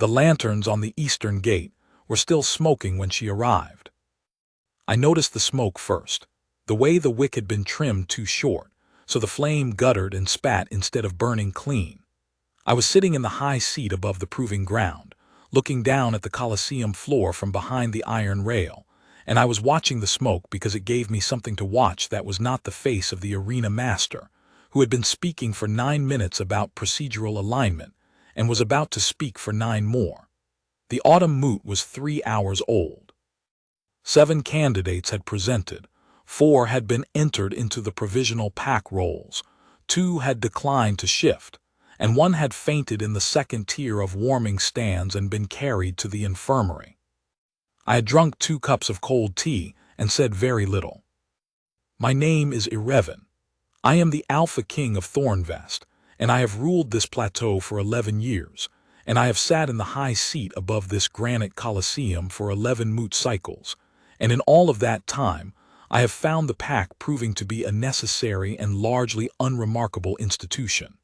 The lanterns on the eastern gate were still smoking when she arrived. I noticed the smoke first, the way the wick had been trimmed too short, so the flame guttered and spat instead of burning clean. I was sitting in the high seat above the proving ground, looking down at the Colosseum floor from behind the iron rail, and I was watching the smoke because it gave me something to watch that was not the face of the arena master, who had been speaking for 9 minutes about procedural alignment, and was about to speak for 9 more. The autumn moot was 3 hours old. 7 candidates had presented, 4 had been entered into the provisional pack rolls, 2 had declined to shift, and 1 had fainted in the second tier of warming stands and been carried to the infirmary. I had drunk 2 cups of cold tea and said very little. My name is Irevan. I am the Alpha King of Thornvest, and I have ruled this plateau for 11 years, and I have sat in the high seat above this granite Colosseum for 11 moot cycles, and in all of that time, I have found the pack proving to be a necessary and largely unremarkable institution.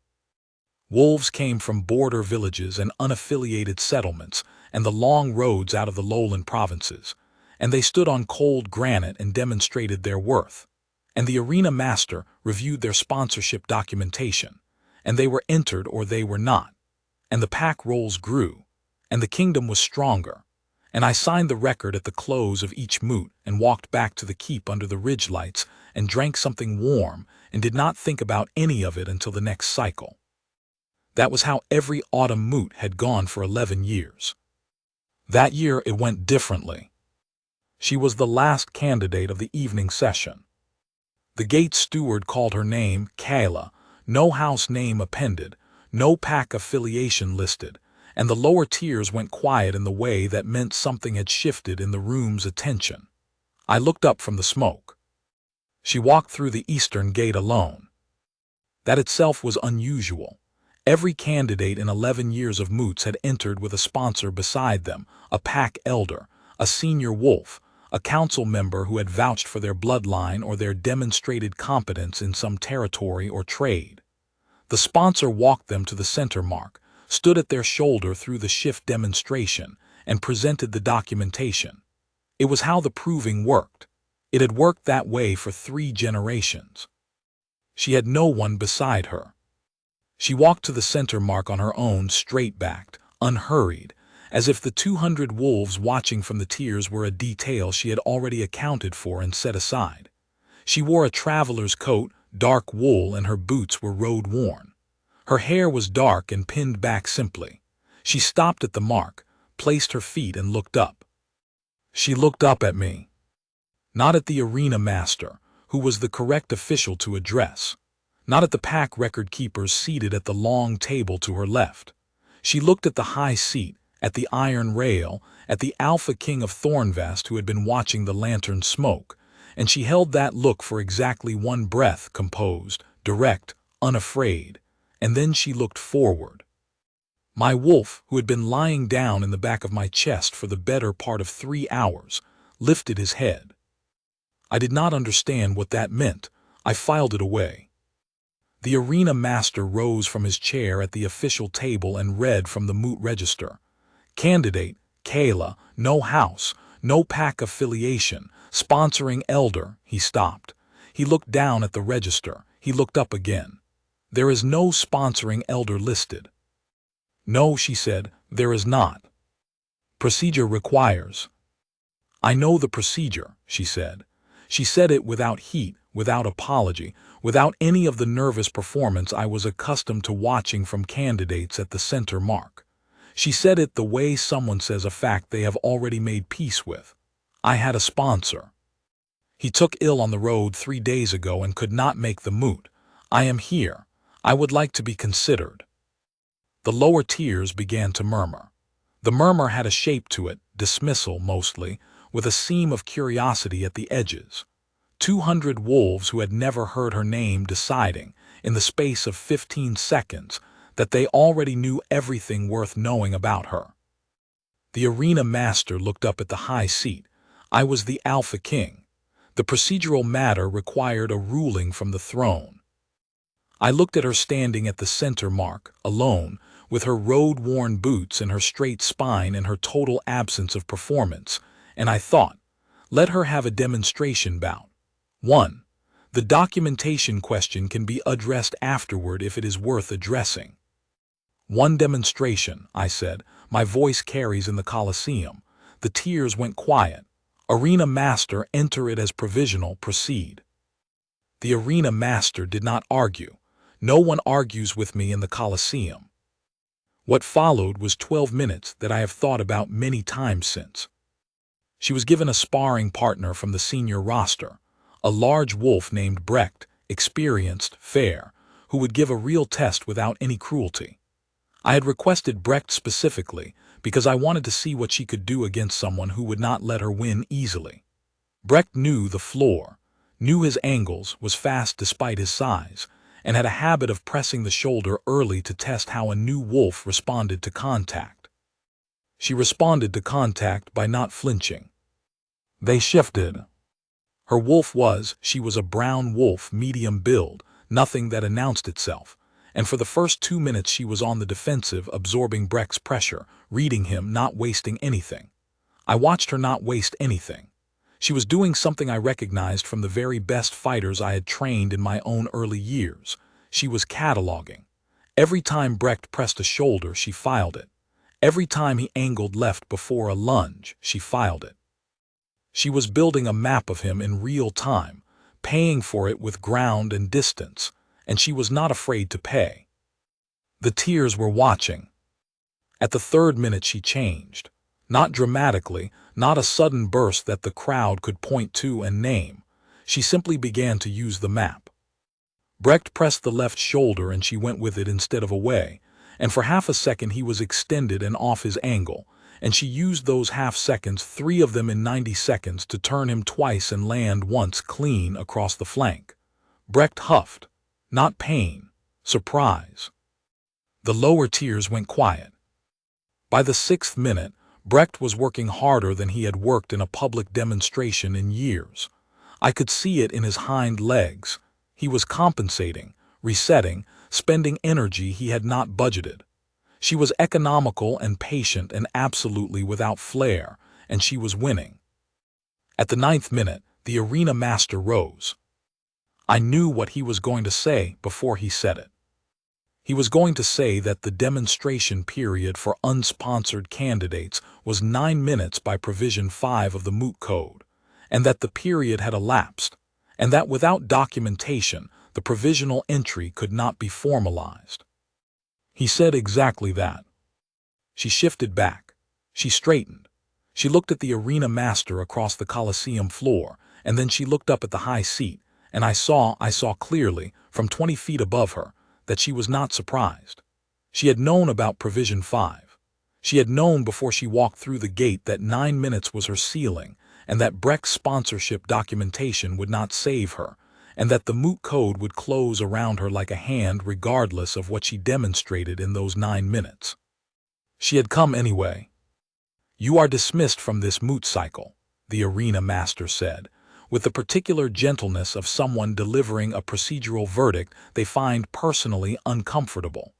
Wolves came from border villages and unaffiliated settlements and the long roads out of the lowland provinces, and they stood on cold granite and demonstrated their worth, and the arena master reviewed their sponsorship documentation, and they were entered or they were not, and the pack rolls grew, and the kingdom was stronger, and I signed the record at the close of each moot and walked back to the keep under the ridge lights and drank something warm and did not think about any of it until the next cycle. That was how every autumn moot had gone for 11 years. That year it went differently. She was the last candidate of the evening session. The gate steward called her name Kayla, no house name appended, no pack affiliation listed, and the lower tiers went quiet in the way that meant something had shifted in the room's attention. I looked up from the smoke. She walked through the eastern gate alone. That itself was unusual. Every candidate in 11 years of moots had entered with a sponsor beside them, a pack elder, a senior wolf, a council member who had vouched for their bloodline or their demonstrated competence in some territory or trade. The sponsor walked them to the center mark, stood at their shoulder through the shift demonstration, and presented the documentation. It was how the proving worked. It had worked that way for 3 generations. She had no one beside her. She walked to the center mark on her own, straight-backed, unhurried, as if the 200 wolves watching from the tiers were a detail she had already accounted for and set aside. She wore a traveler's coat, dark wool, and her boots were road-worn. Her hair was dark and pinned back simply. She stopped at the mark, placed her feet, and looked up. She looked up at me. Not at the arena master, who was the correct official to address. Not at the pack record keepers seated at the long table to her left. She looked at the high seat, at the iron rail, at the Alpha King of Thornvest who had been watching the lantern smoke, and she held that look for exactly 1 breath, composed, direct, unafraid, and then she looked forward. My wolf, who had been lying down in the back of my chest for the better part of 3 hours, lifted his head. I did not understand what that meant. I filed it away. The arena master rose from his chair at the official table and read from the moot register. Candidate, Kayla, no house, no pack affiliation, sponsoring elder. He stopped. He looked down at the register. He looked up again. There is no sponsoring elder listed. No, she said, there is not. Procedure requires. I know the procedure, she said. She said it without heat, without apology, without any of the nervous performance I was accustomed to watching from candidates at the center mark. She said it the way someone says a fact they have already made peace with. I had a sponsor. He took ill on the road 3 days ago and could not make the moot. I am here. I would like to be considered. The lower tiers began to murmur. The murmur had a shape to it, dismissal mostly, with a seam of curiosity at the edges. 200 wolves who had never heard her name deciding, in the space of 15 seconds, that they already knew everything worth knowing about her. The arena master looked up at the high seat. I was the Alpha King. The procedural matter required a ruling from the throne. I looked at her standing at the center mark, alone, with her road-worn boots and her straight spine and her total absence of performance, and I thought, let her have a demonstration bout. 1. The documentation question can be addressed afterward if it is worth addressing. One demonstration, I said, my voice carries in the Colosseum. The tears went quiet. Arena Master, enter it as provisional, proceed. The Arena Master did not argue. No one argues with me in the Colosseum. What followed was 12 minutes that I have thought about many times since. She was given a sparring partner from the senior roster, a large wolf named Brecht, experienced, fair, who would give a real test without any cruelty. I had requested Brecht specifically because I wanted to see what she could do against someone who would not let her win easily. Brecht knew the floor, knew his angles, was fast despite his size, and had a habit of pressing the shoulder early to test how a new wolf responded to contact. She responded to contact by not flinching. They shifted. She was a brown wolf, medium build, nothing that announced itself, and for the first 2 minutes she was on the defensive, absorbing Brecht's pressure, reading him, not wasting anything. I watched her not waste anything. She was doing something I recognized from the very best fighters I had trained in my own early years. She was cataloging. Every time Brecht pressed a shoulder, she filed it. Every time he angled left before a lunge, she filed it. She was building a map of him in real time, paying for it with ground and distance, and she was not afraid to pay. The tears were watching. At the 3rd minute she changed. Not dramatically, not a sudden burst that the crowd could point to and name. She simply began to use the map. Brecht pressed the left shoulder and she went with it instead of away, and for half a second he was extended and off his angle, and she used those half seconds, 3 of them in 90 seconds, to turn him twice and land once clean across the flank. Brecht huffed. Not pain, surprise. The lower tiers went quiet. By the 6th minute, Brecht was working harder than he had worked in a public demonstration in years. I could see it in his hind legs. He was compensating, resetting, spending energy he had not budgeted. She was economical and patient and absolutely without flair, and she was winning. At the 9th minute, the Arena Master rose. I knew what he was going to say before he said it. He was going to say that the demonstration period for unsponsored candidates was 9 minutes by Provision 5 of the Moot Code, and that the period had elapsed, and that without documentation, the provisional entry could not be formalized. He said exactly that. She shifted back. She straightened. She looked at the Arena Master across the Colosseum floor, and then she looked up at the high seat, and I saw clearly, from 20 feet above her, that she was not surprised. She had known about Provision 5. She had known before she walked through the gate that 9 minutes was her ceiling, and that Brecht's sponsorship documentation would not save her, and that the Moot Code would close around her like a hand regardless of what she demonstrated in those 9 minutes. She had come anyway. You are dismissed from this moot cycle, the Arena Master said, with the particular gentleness of someone delivering a procedural verdict they find personally uncomfortable.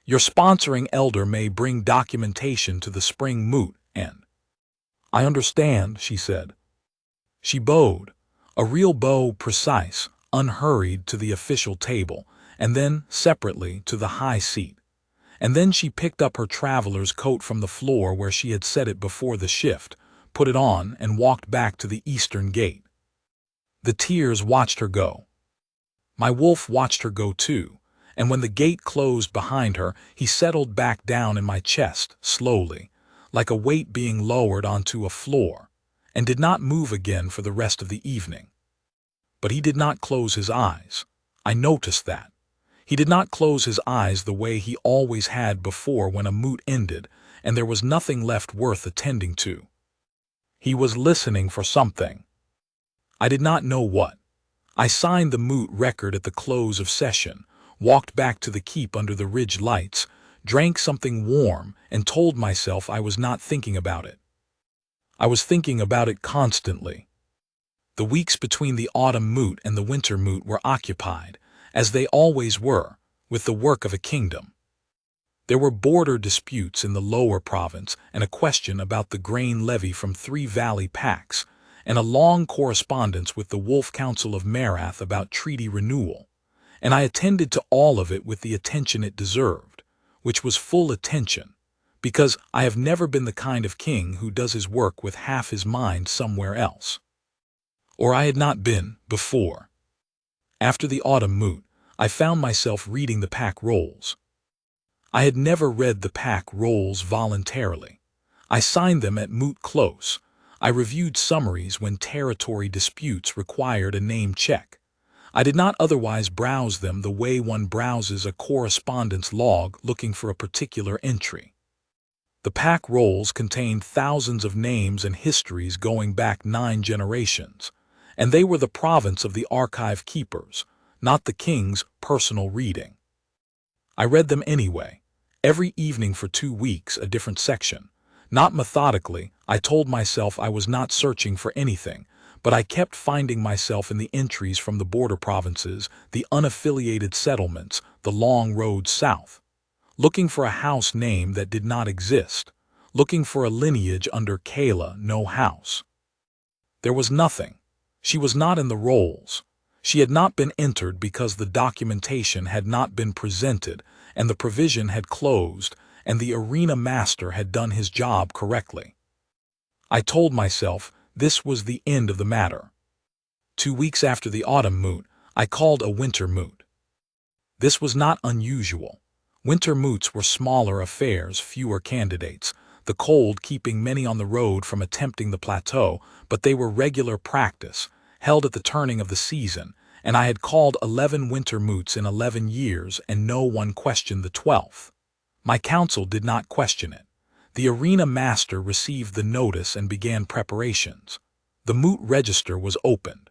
Your sponsoring elder may bring documentation to the spring moot, and I understand, she said. She bowed, a real bow, precise, unhurried, to the official table, and then, separately, to the high seat. And then she picked up her traveler's coat from the floor where she had set it before the shift, put it on, and walked back to the eastern gate. The tears watched her go. My wolf watched her go too, and when the gate closed behind her, he settled back down in my chest, slowly, like a weight being lowered onto a floor, and did not move again for the rest of the evening. But he did not close his eyes. I noticed that. He did not close his eyes the way he always had before when a moot ended and there was nothing left worth attending to. He was listening for something. I did not know what. I signed the moot record at the close of session, walked back to the keep under the ridge lights, drank something warm, and told myself I was not thinking about it. I was thinking about it constantly. The weeks between the autumn moot and the winter moot were occupied, as they always were, with the work of a kingdom. There were border disputes in the lower province and a question about the grain levy from Three Valley Pacts, and a long correspondence with the Wolf Council of Marath about treaty renewal, and I attended to all of it with the attention it deserved, which was full attention, because I have never been the kind of king who does his work with half his mind somewhere else. Or I had not been before. After the autumn moot, I found myself reading the pack rolls. I had never read the pack rolls voluntarily. I signed them at moot close. I reviewed summaries when territory disputes required a name check. I did not otherwise browse them the way one browses a correspondence log looking for a particular entry. The pack rolls contained thousands of names and histories going back 9 generations, and they were the province of the archive keepers, not the king's personal reading. I read them anyway, every evening for 2 weeks, a different section. Not methodically, I told myself I was not searching for anything, but I kept finding myself in the entries from the border provinces, the unaffiliated settlements, the long roads south, looking for a house name that did not exist, looking for a lineage under Kayla, no house. There was nothing. She was not in the rolls. She had not been entered because the documentation had not been presented and the provision had closed and the arena master had done his job correctly. I told myself this was the end of the matter. 2 weeks after the autumn moot, I called a winter moot. This was not unusual. Winter moots were smaller affairs, fewer candidates, the cold keeping many on the road from attempting the plateau, but they were regular practice, held at the turning of the season, and I had called 11 winter moots in 11 years and no one questioned the 12th. My council did not question it. The arena master received the notice and began preparations. The moot register was opened.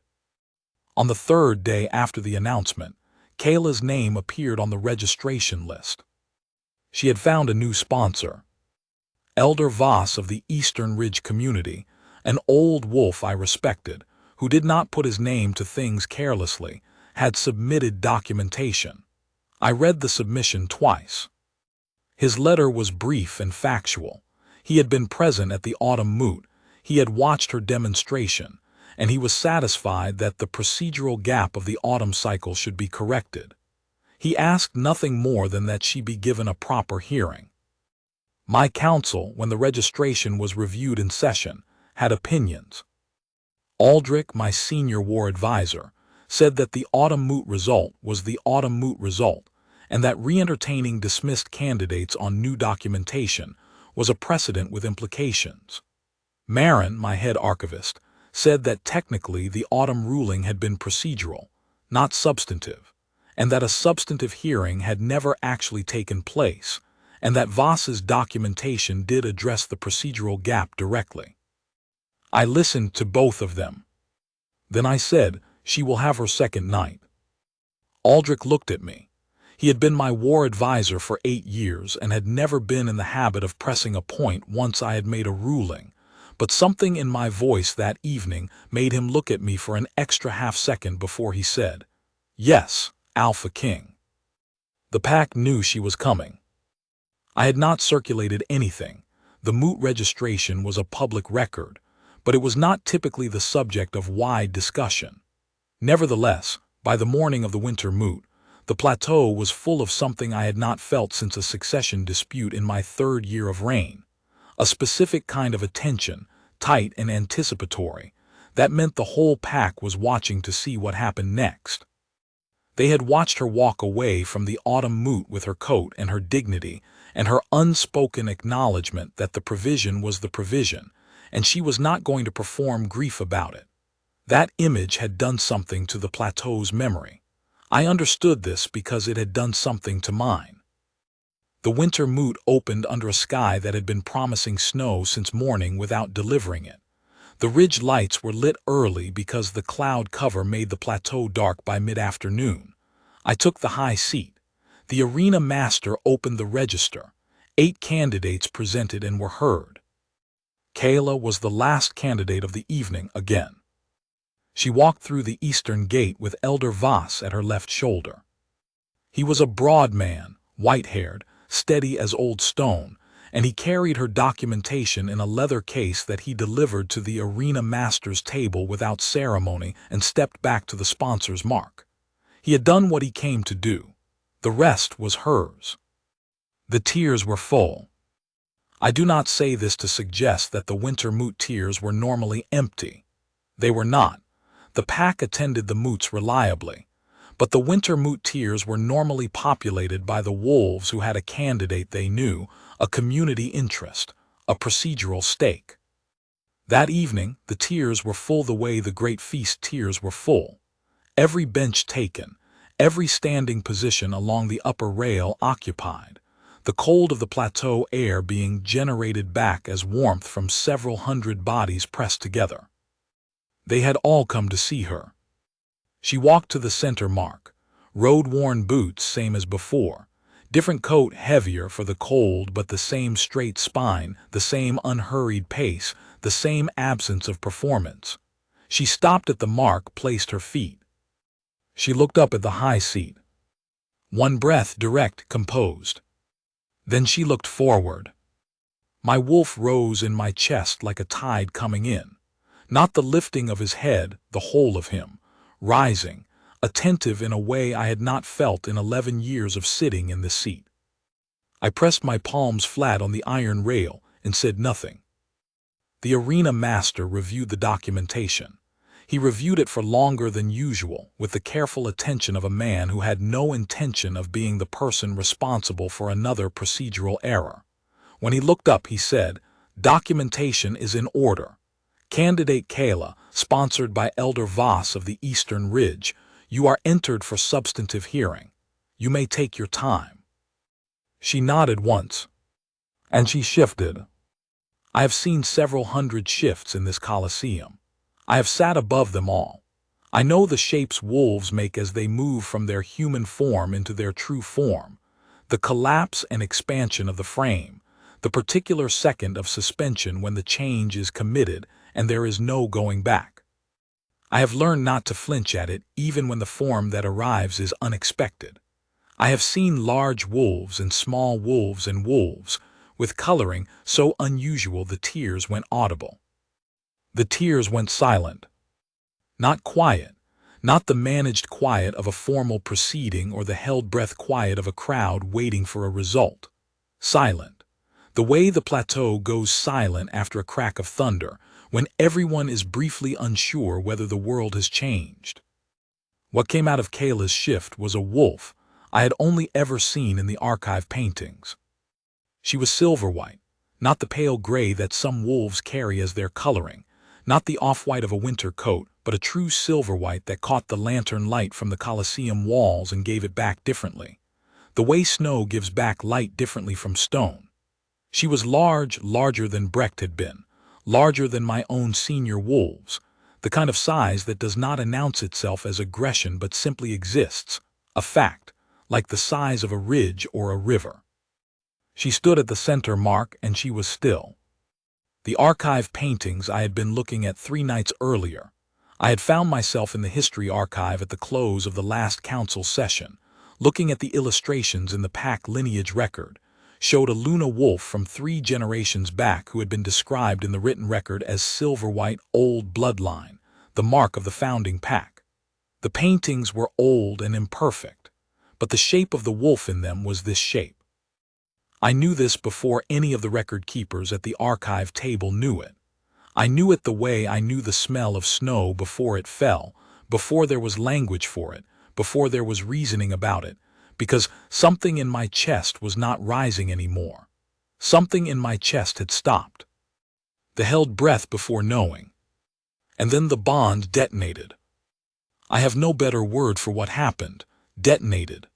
On the 3rd day after the announcement, Kayla's name appeared on the registration list. She had found a new sponsor. Elder Voss of the Eastern Ridge community, an old wolf I respected, who did not put his name to things carelessly, had submitted documentation. I read the submission twice. His letter was brief and factual. He had been present at the autumn moot, he had watched her demonstration, and he was satisfied that the procedural gap of the autumn cycle should be corrected. He asked nothing more than that she be given a proper hearing. My council, when the registration was reviewed in session, had opinions. Aldrich, my senior war advisor, said that the autumn moot result was the autumn moot result, and that re-entertaining dismissed candidates on new documentation was a precedent with implications. Marin, my head archivist, said that technically the autumn ruling had been procedural, not substantive, and that a substantive hearing had never actually taken place, and that Voss's documentation did address the procedural gap directly. I listened to both of them. Then I said, she will have her second night. Aldrich looked at me. He had been my war advisor for 8 years and had never been in the habit of pressing a point once I had made a ruling, but something in my voice that evening made him look at me for an extra half-second before he said, "Yes, Alpha King." The pack knew she was coming. I had not circulated anything. The moot registration was a public record, but it was not typically the subject of wide discussion. Nevertheless, by the morning of the winter moot, the plateau was full of something I had not felt since a succession dispute in my 3rd year of reign. A specific kind of attention, tight and anticipatory, that meant the whole pack was watching to see what happened next. They had watched her walk away from the autumn moot with her coat and her dignity and her unspoken acknowledgement that the provision was the provision, and she was not going to perform grief about it. That image had done something to the plateau's memory. I understood this because it had done something to mine. The winter moot opened under a sky that had been promising snow since morning without delivering it. The ridge lights were lit early because the cloud cover made the plateau dark by mid-afternoon. I took the high seat. The arena master opened the register. 8 candidates presented and were heard. Kayla was the last candidate of the evening again. She walked through the eastern gate with Elder Voss at her left shoulder. He was a broad man, white-haired, steady as old stone, and he carried her documentation in a leather case that he delivered to the arena master's table without ceremony and stepped back to the sponsor's mark. He had done what he came to do. The rest was hers. The tiers were full. I do not say this to suggest that the winter moot tiers were normally empty. They were not. The pack attended the moots reliably. But the winter moot tiers were normally populated by the wolves who had a candidate they knew, a community interest, a procedural stake. That evening, the tiers were full the way the Great Feast tiers were full. Every bench taken, every standing position along the upper rail occupied, the cold of the plateau air being generated back as warmth from several hundred bodies pressed together. They had all come to see her. She walked to the center mark, road-worn boots same as before, different coat heavier for the cold but the same straight spine, the same unhurried pace, the same absence of performance. She stopped at the mark, placed her feet. She looked up at the high seat. One breath, direct, composed. Then she looked forward. My wolf rose in my chest like a tide coming in. Not the lifting of his head, the whole of him, rising, attentive in a way I had not felt in 11 years of sitting in the seat. I pressed my palms flat on the iron rail and said nothing. The arena master reviewed the documentation. He reviewed it for longer than usual, with the careful attention of a man who had no intention of being the person responsible for another procedural error. When he looked up, he said, "Documentation is in order. Candidate Kayla, sponsored by Elder Voss of the Eastern Ridge, you are entered for substantive hearing. You may take your time." She nodded once, and she shifted. I have seen several hundred shifts in this Colosseum. I have sat above them all. I know the shapes wolves make as they move from their human form into their true form, the collapse and expansion of the frame, the particular second of suspension when the change is committed and there is no going back. I have learned not to flinch at it even when the form that arrives is unexpected. I have seen large wolves and small wolves and wolves, with coloring so unusual the tears went audible. The tears went silent. Not quiet, not the managed quiet of a formal proceeding or the held breath quiet of a crowd waiting for a result. Silent. The way the plateau goes silent after a crack of thunder, when everyone is briefly unsure whether the world has changed. What came out of Kayla's shift was a wolf I had only ever seen in the archive paintings. She was silver white, not the pale gray that some wolves carry as their coloring, not the off-white of a winter coat, but a true silver white that caught the lantern light from the Colosseum walls and gave it back differently, the way snow gives back light differently from stone. She was large, larger than Brecht had been, larger than my own senior wolves, the kind of size that does not announce itself as aggression but simply exists, a fact, like the size of a ridge or a river. She stood at the center mark and she was still. The archive paintings I had been looking at 3 nights earlier. I had found myself in the history archive at the close of the last council session, looking at the illustrations in the pack lineage record, showed a Luna wolf from 3 generations back who had been described in the written record as silver-white old bloodline, the mark of the founding pack. The paintings were old and imperfect, but the shape of the wolf in them was this shape. I knew this before any of the record keepers at the archive table knew it. I knew it the way I knew the smell of snow before it fell, before there was language for it, before there was reasoning about it, because something in my chest was not rising anymore. Something in my chest had stopped. The held breath before knowing. And then the bond detonated. I have no better word for what happened. Detonated.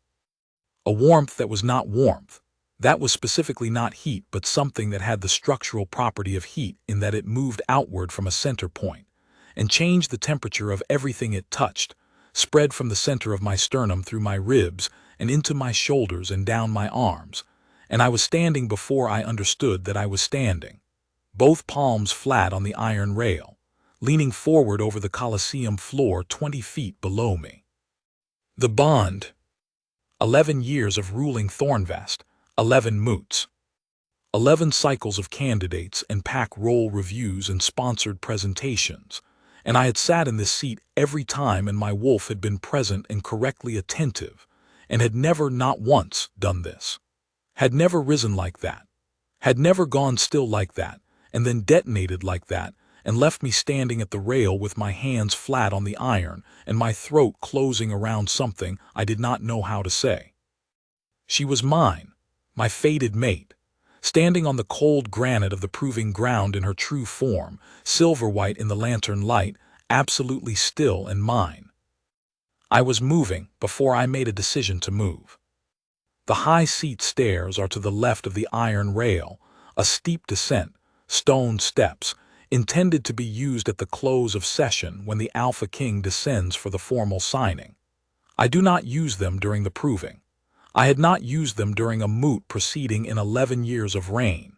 A warmth that was not warmth. That was specifically not heat, but something that had the structural property of heat in that it moved outward from a center point and changed the temperature of everything it touched, spread from the center of my sternum through my ribs and into my shoulders and down my arms, and I was standing before I understood that I was standing, both palms flat on the iron rail, leaning forward over the Colosseum floor 20 feet below me. The bond. 11 years of ruling Thornvest. 11 moots. 11 cycles of candidates and pack roll reviews and sponsored presentations, and I had sat in this seat every time, and my wolf had been present and correctly attentive, and had never, not once, done this. Had never risen like that. Had never gone still like that, and then detonated like that, and left me standing at the rail with my hands flat on the iron and my throat closing around something I did not know how to say. She was mine, my fated mate, standing on the cold granite of the proving ground in her true form, silver-white in the lantern light, absolutely still and mine. I was moving before I made a decision to move. The high seat stairs are to the left of the iron rail, a steep descent, stone steps, intended to be used at the close of session when the Alpha King descends for the formal signing. I do not use them during the proving. I had not used them during a moot proceeding in 11 years of reign.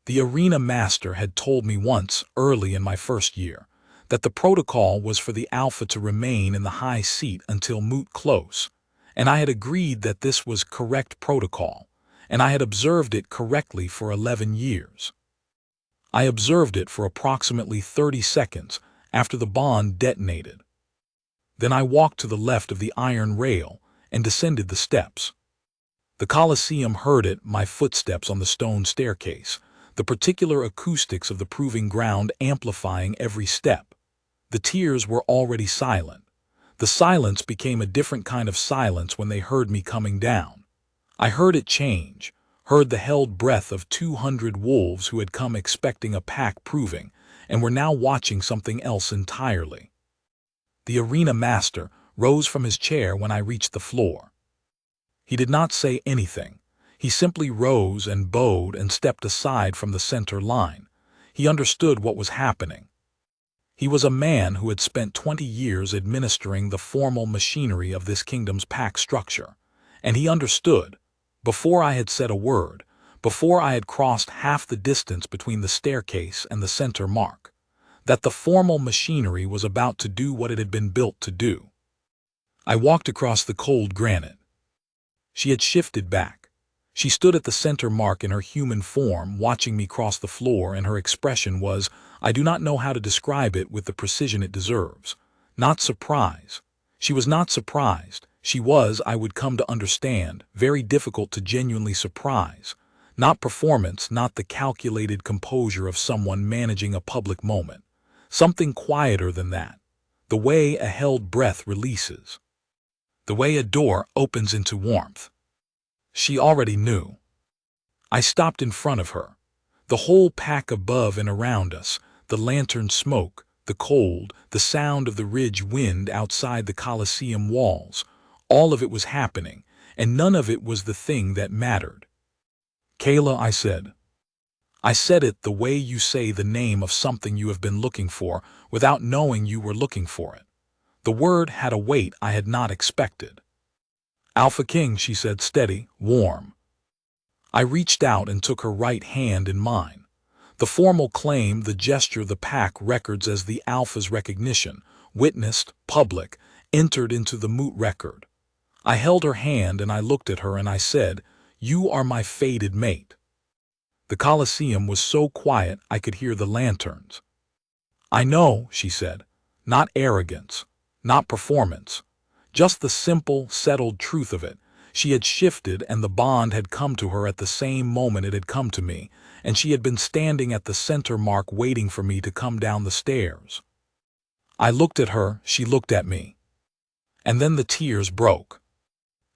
The arena master had told me once, early in my first year, that the protocol was for the Alpha to remain in the high seat until moot close, and I had agreed that this was correct protocol, and I had observed it correctly for 11 years. I observed it for approximately 30 seconds after the bomb detonated. Then I walked to the left of the iron rail and descended the steps. The Colosseum heard it, my footsteps on the stone staircase, the particular acoustics of the proving ground amplifying every step. The tears were already silent. The silence became a different kind of silence when they heard me coming down. I heard it change, heard the held breath of 200 wolves who had come expecting a pack proving, and were now watching something else entirely. The arena master rose from his chair when I reached the floor. He did not say anything. He simply rose and bowed and stepped aside from the center line. He understood what was happening. He was a man who had spent 20 years administering the formal machinery of this kingdom's pack structure, and he understood, before I had said a word, before I had crossed half the distance between the staircase and the center mark, that the formal machinery was about to do what it had been built to do. I walked across the cold granite. She had shifted back. She stood at the center mark in her human form, watching me cross the floor, and her expression was, I do not know how to describe it with the precision it deserves. Not surprise. She was not surprised. She was, I would come to understand, very difficult to genuinely surprise. Not performance, not the calculated composure of someone managing a public moment. Something quieter than that. The way a held breath releases. The way a door opens into warmth. She already knew. I stopped in front of her. The whole pack above and around us, the lantern smoke, the cold, the sound of the ridge wind outside the Colosseum walls, all of it was happening, and none of it was the thing that mattered. Kayla, I said. I said it the way you say the name of something you have been looking for without knowing you were looking for it. The word had a weight I had not expected. Alpha King, she said, steady, warm. I reached out and took her right hand in mine. The formal claim, the gesture the pack records as the Alpha's recognition, witnessed, public, entered into the moot record. I held her hand and I looked at her and I said, you are my fated mate. The Colosseum was so quiet I could hear the lanterns. I know, she said, not arrogance. Not performance. Just the simple, settled truth of it. She had shifted and the bond had come to her at the same moment it had come to me, and she had been standing at the center mark waiting for me to come down the stairs. I looked at her, she looked at me. And then the tears broke.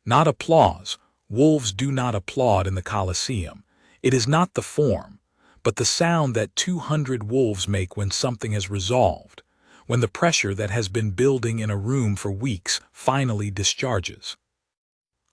Not applause. Wolves do not applaud in the Colosseum. It is not the form, but the sound that 200 wolves make when something is resolved. When the pressure that has been building in a room for weeks finally discharges.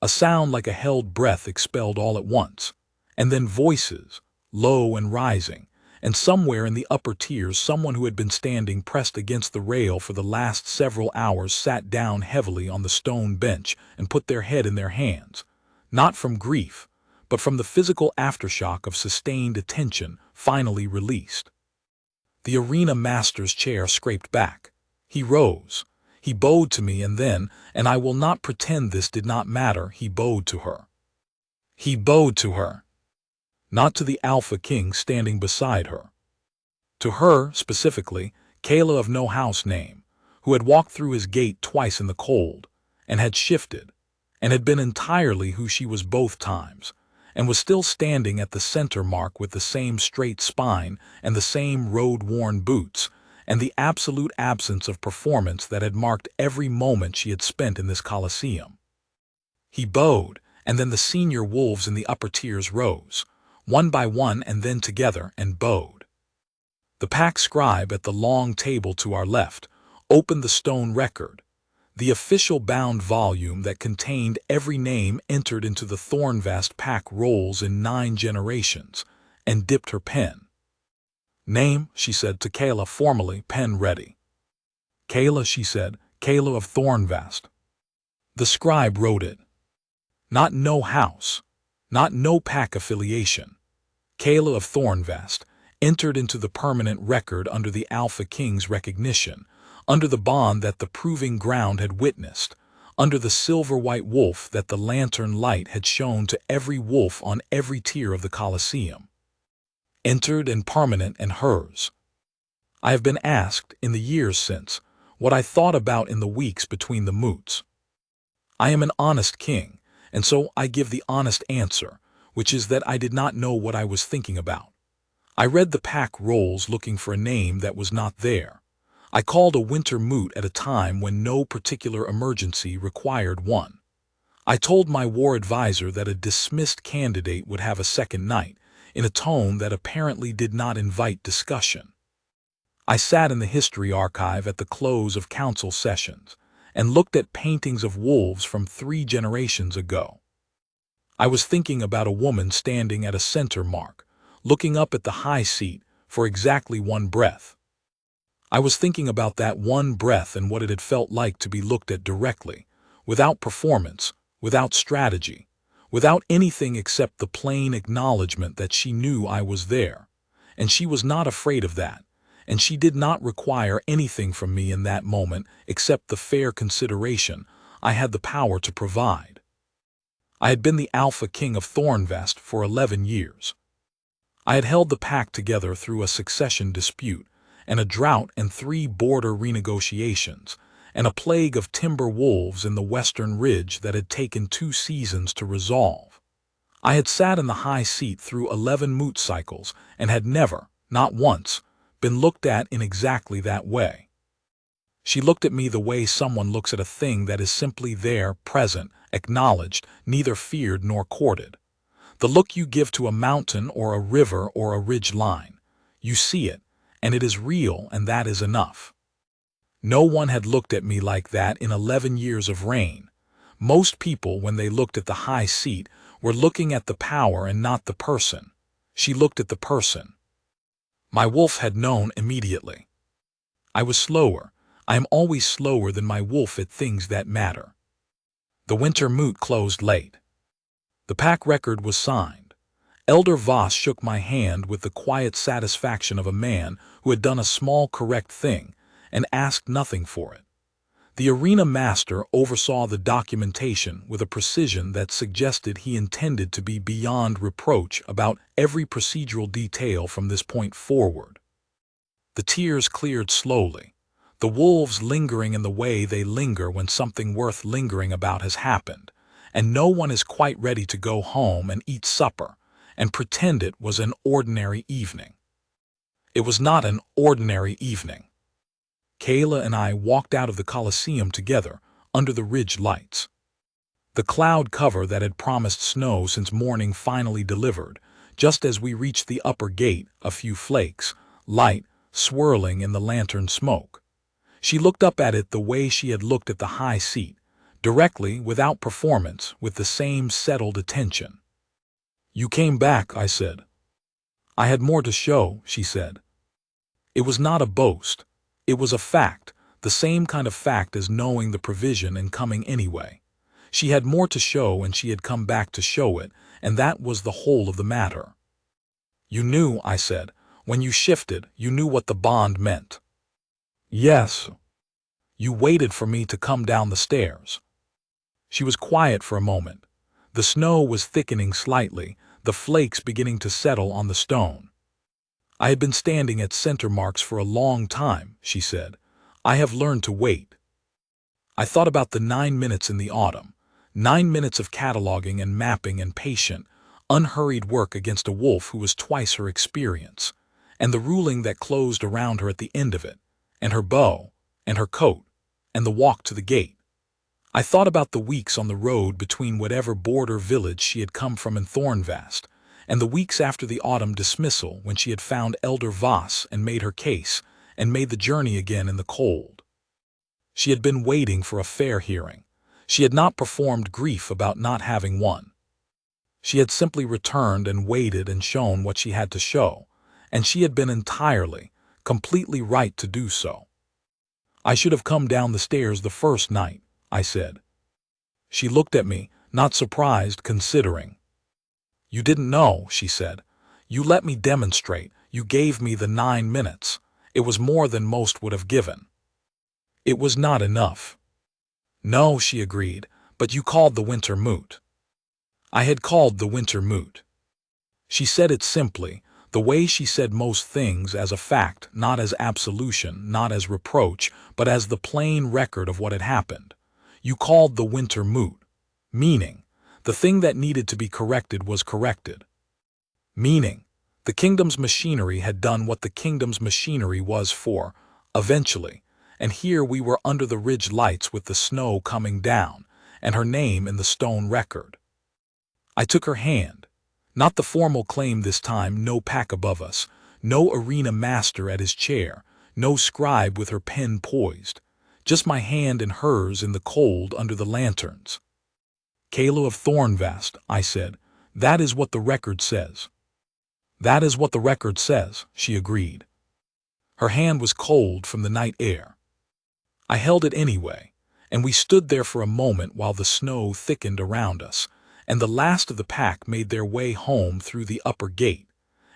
A sound like a held breath expelled all at once, and then voices, low and rising, and somewhere in the upper tiers someone who had been standing pressed against the rail for the last several hours sat down heavily on the stone bench and put their head in their hands, not from grief, but from the physical aftershock of sustained attention finally released. The arena master's chair scraped back. He rose. He bowed to me and then, and I will not pretend this did not matter, he bowed to her. He bowed to her, not to the Alpha King standing beside her. To her, specifically, Kayla of no house name, who had walked through his gate twice in the cold, and had shifted, and had been entirely who she was both times, and was still standing at the center mark with the same straight spine and the same road-worn boots, and the absolute absence of performance that had marked every moment she had spent in this Colosseum. He bowed, and then the senior wolves in the upper tiers rose, one by one and then together, and bowed. The pack scribe at the long table to our left opened the stone record, the official bound volume that contained every name entered into the Thornvast pack rolls in 9 generations, and dipped her pen. "Name," she said to Kayla formally, pen ready. "Kayla," she said, "Kayla of Thornvast." The scribe wrote it. Not no house, not no pack affiliation. Kayla of Thornvast entered into the permanent record under the Alpha King's recognition, under the bond that the proving ground had witnessed, under the silver-white wolf that the lantern light had shown to every wolf on every tier of the Colosseum. Entered and permanent and hers. I have been asked, in the years since, what I thought about in the weeks between the moots. I am an honest king, and so I give the honest answer, which is that I did not know what I was thinking about. I read the pack rolls looking for a name that was not there. I called a winter moot at a time when no particular emergency required one. I told my war advisor that a dismissed candidate would have a second night, in a tone that apparently did not invite discussion. I sat in the history archive at the close of council sessions and looked at paintings of wolves from 3 generations ago. I was thinking about a woman standing at a center mark, looking up at the high seat for exactly one breath. I was thinking about that one breath and what it had felt like to be looked at directly, without performance, without strategy, without anything except the plain acknowledgement that she knew I was there, and she was not afraid of that, and she did not require anything from me in that moment except the fair consideration I had the power to provide. I had been the Alpha King of Thornvast for 11 years. I had held the pack together through a succession dispute, and a drought and 3 border renegotiations, and a plague of timber wolves in the western ridge that had taken 2 seasons to resolve. I had sat in the high seat through 11 moot cycles and had never, not once, been looked at in exactly that way. She looked at me the way someone looks at a thing that is simply there, present, acknowledged, neither feared nor courted. The look you give to a mountain or a river or a ridge line. You see it, and it is real, and that is enough. No one had looked at me like that in 11 years of reign. Most people, when they looked at the high seat, were looking at the power and not the person. She looked at the person. My wolf had known immediately. I was slower. I am always slower than my wolf at things that matter. The winter moot closed late. The pack record was signed. Elder Voss shook my hand with the quiet satisfaction of a man who had done a small correct thing and asked nothing for it. The arena master oversaw the documentation with a precision that suggested he intended to be beyond reproach about every procedural detail from this point forward. The tears cleared slowly, the wolves lingering in the way they linger when something worth lingering about has happened, and no one is quite ready to go home and eat supper and pretend it was an ordinary evening. It was not an ordinary evening. Kayla and I walked out of the Colosseum together under the ridge lights. The cloud cover that had promised snow since morning finally delivered, just as we reached the upper gate, a few flakes, light, swirling in the lantern smoke. She looked up at it the way she had looked at the high seat, directly, without performance, with the same settled attention. "You came back," I said. "I had more to show," she said. It was not a boast. It was a fact, the same kind of fact as knowing the provision and coming anyway. She had more to show and she had come back to show it, and that was the whole of the matter. "You knew," I said. "When you shifted, you knew what the bond meant." "Yes." "You waited for me to come down the stairs." She was quiet for a moment. The snow was thickening slightly, the flakes beginning to settle on the stone. "I had been standing at center marks for a long time," she said. "I have learned to wait." I thought about the 9 minutes in the autumn, 9 minutes of cataloging and mapping and patient, unhurried work against a wolf who was twice her experience, and the ruling that closed around her at the end of it, and her bow, and her coat, and the walk to the gate. I thought about the weeks on the road between whatever border village she had come from in Thornvast, and the weeks after the autumn dismissal when she had found Elder Voss and made her case, and made the journey again in the cold. She had been waiting for a fair hearing. She had not performed grief about not having one. She had simply returned and waited and shown what she had to show, and she had been entirely, completely right to do so. "I should have come down the stairs the first night," I said. She looked at me, not surprised, considering. "You didn't know," she said. "You let me demonstrate. You gave me the 9 minutes. It was more than most would have given." "It was not enough." "No," she agreed, "but you called the winter moot." I had called the winter moot. She said it simply, the way she said most things, as a fact, not as absolution, not as reproach, but as the plain record of what had happened. "You called the winter moot," meaning, the thing that needed to be corrected was corrected. Meaning, the kingdom's machinery had done what the kingdom's machinery was for, eventually, and here we were under the ridge lights with the snow coming down, and her name in the stone record. I took her hand. Not the formal claim this time, no pack above us, no arena master at his chair, no scribe with her pen poised, just my hand in hers in the cold under the lanterns. "Kayla of Thornvast," I said, "that is what the record says." "That is what the record says," she agreed. Her hand was cold from the night air. I held it anyway, and we stood there for a moment while the snow thickened around us, and the last of the pack made their way home through the upper gate,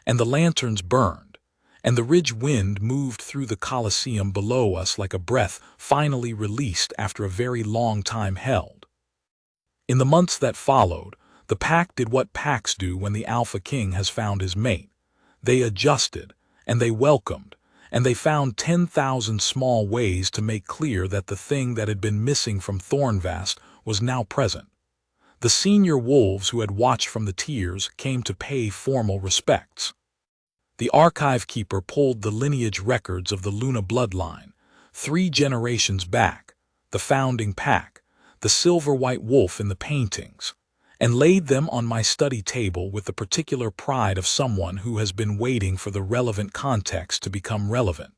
and the lanterns burned, and the ridge wind moved through the Colosseum below us like a breath finally released after a very long time held. In the months that followed, the pack did what packs do when the Alpha King has found his mate. They adjusted, and they welcomed, and they found 10,000 small ways to make clear that the thing that had been missing from Thornvast was now present. The senior wolves who had watched from the tiers came to pay formal respects. The archive keeper pulled the lineage records of the Luna bloodline, 3 generations back, the founding pack, the silver-white wolf in the paintings, and laid them on my study table with the particular pride of someone who has been waiting for the relevant context to become relevant.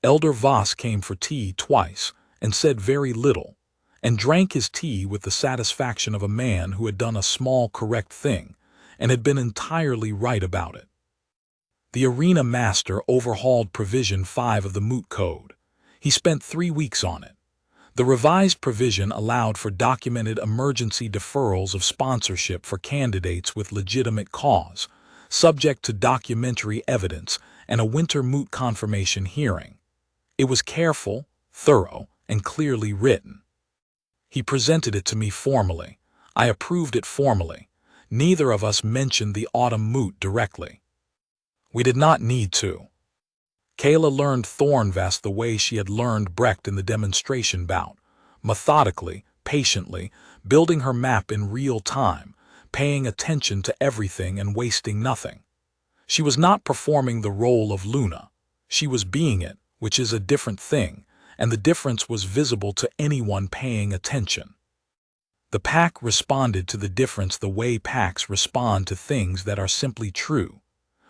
Elder Voss came for tea twice and said very little, and drank his tea with the satisfaction of a man who had done a small correct thing and had been entirely right about it. The arena master overhauled Provision 5 of the Moot Code. He spent 3 weeks on it. The revised provision allowed for documented emergency deferrals of sponsorship for candidates with legitimate cause, subject to documentary evidence and a winter moot confirmation hearing. It was careful, thorough, and clearly written. He presented it to me formally. I approved it formally. Neither of us mentioned the autumn moot directly. We did not need to. Kayla learned Thornvast the way she had learned Brecht in the demonstration bout, methodically, patiently, building her map in real time, paying attention to everything and wasting nothing. She was not performing the role of Luna. She was being it, which is a different thing, and the difference was visible to anyone paying attention. The pack responded to the difference the way packs respond to things that are simply true,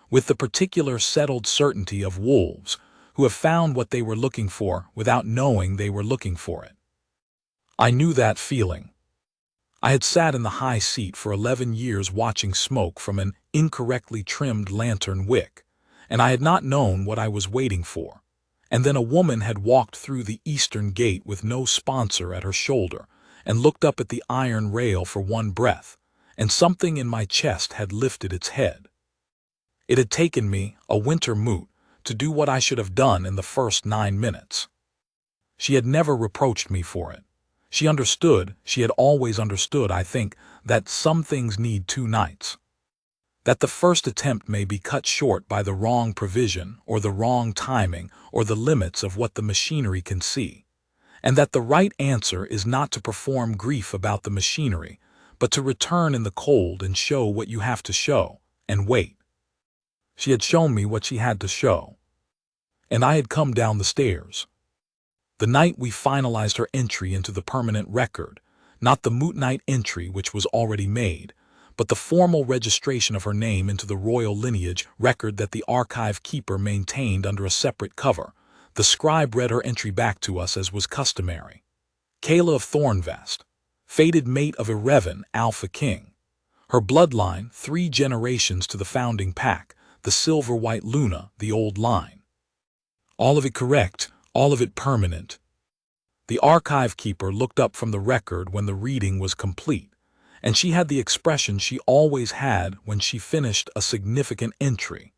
with the particular settled certainty of wolves who have found what they were looking for without knowing they were looking for it. I knew that feeling. I had sat in the high seat for 11 years watching smoke from an incorrectly trimmed lantern wick, and I had not known what I was waiting for. And then a woman had walked through the eastern gate with no sponsor at her shoulder and looked up at the iron rail for one breath, and something in my chest had lifted its head. It had taken me, a winter moot, to do what I should have done in the first 9 minutes. She had never reproached me for it. She had always understood, I think, that some things need two nights. That the first attempt may be cut short by the wrong provision, or the wrong timing, or the limits of what the machinery can see. And that the right answer is not to perform grief about the machinery, but to return in the cold and show what you have to show, and wait. She had shown me what she had to show. And I had come down the stairs. The night we finalized her entry into the permanent record, not the moot night entry which was already made, but the formal registration of her name into the royal lineage record that the archive keeper maintained under a separate cover. The scribe read her entry back to us as was customary. Kayla of Thornvest, fated mate of Irevan, Alpha King. Her bloodline, 3 generations to the founding pack, the silver-white Luna, the old line. All of it correct, all of it permanent. The archive keeper looked up from the record when the reading was complete, and she had the expression she always had when she finished a significant entry.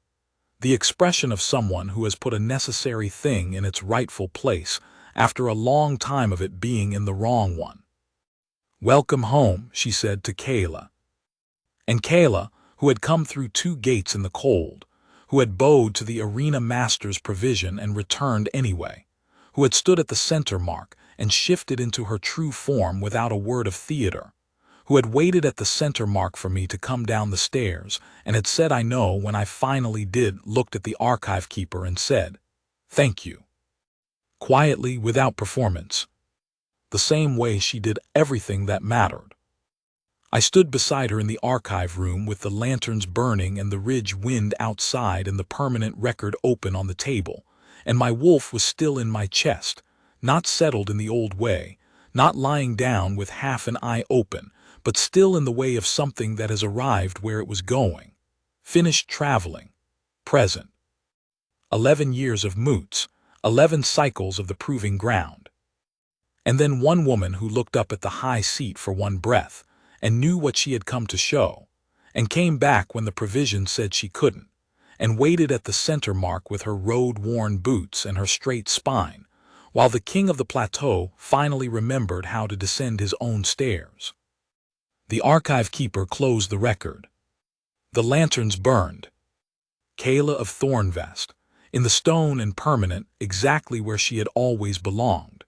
The expression of someone who has put a necessary thing in its rightful place after a long time of it being in the wrong one. "Welcome home," she said to Kayla. And Kayla, who had come through 2 gates in the cold, who had bowed to the arena master's provision and returned anyway, who had stood at the center mark and shifted into her true form without a word of theater, who had waited at the center mark for me to come down the stairs and had said I know when I finally did, looked at the archive keeper and said, "Thank you." Quietly, without performance. The same way she did everything that mattered. I stood beside her in the archive room with the lanterns burning and the ridge wind outside and the permanent record open on the table, and my wolf was still in my chest, not settled in the old way, not lying down with half an eye open, but still in the way of something that has arrived where it was going. Finished traveling. Present. 11 years of moots, 11 cycles of the proving ground. And then one woman who looked up at the high seat for one breath, and knew what she had come to show, and came back when the provision said she couldn't, and waited at the center mark with her road-worn boots and her straight spine, while the king of the plateau finally remembered how to descend his own stairs. The archive keeper closed the record. The lanterns burned. Kayla of Thornvest, in the stone and permanent, exactly where she had always belonged.